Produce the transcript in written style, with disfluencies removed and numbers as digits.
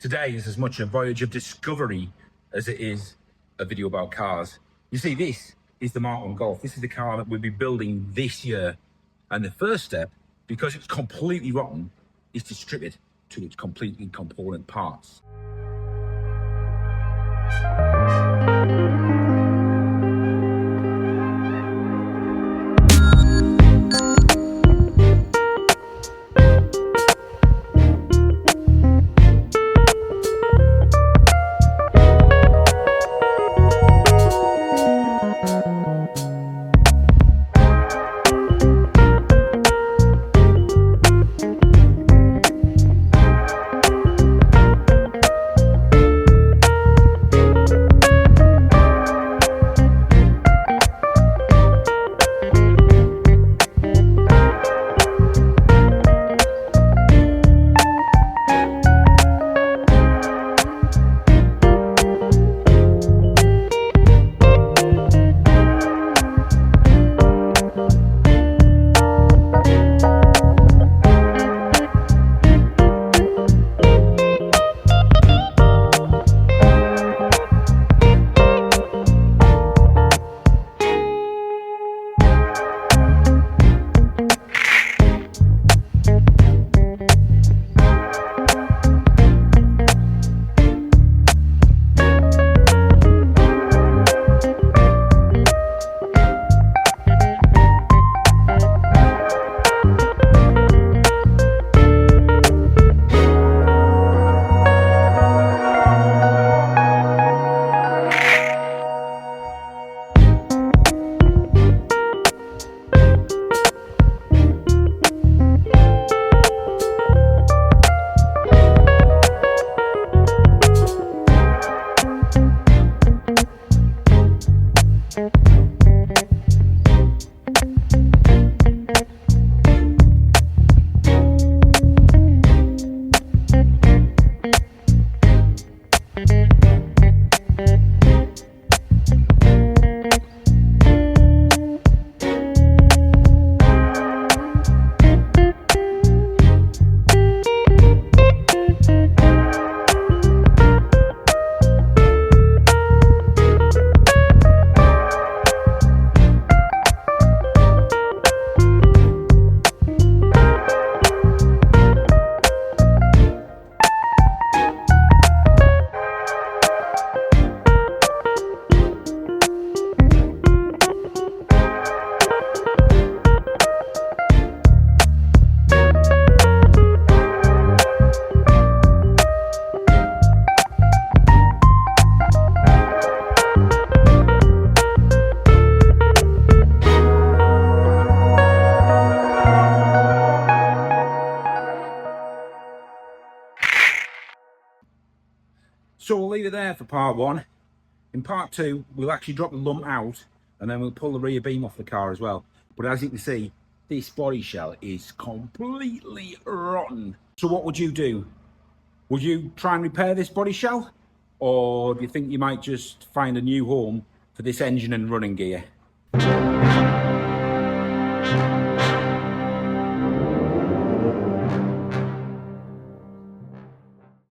Today is as much a voyage of discovery as it is a video about cars. You see, this is the Mk1 Golf. This is the car that we'll be building this year. And the first step, because it's completely rotten, is to strip it to its completely component parts. So we'll leave it there for part one. In part two, we'll actually drop the lump out and then we'll pull the rear beam off the car as well. But as you can see, this body shell is completely rotten. So what would you do? Would you try and repair this body shell? Or do you think you might just find a new home for this engine and running gear?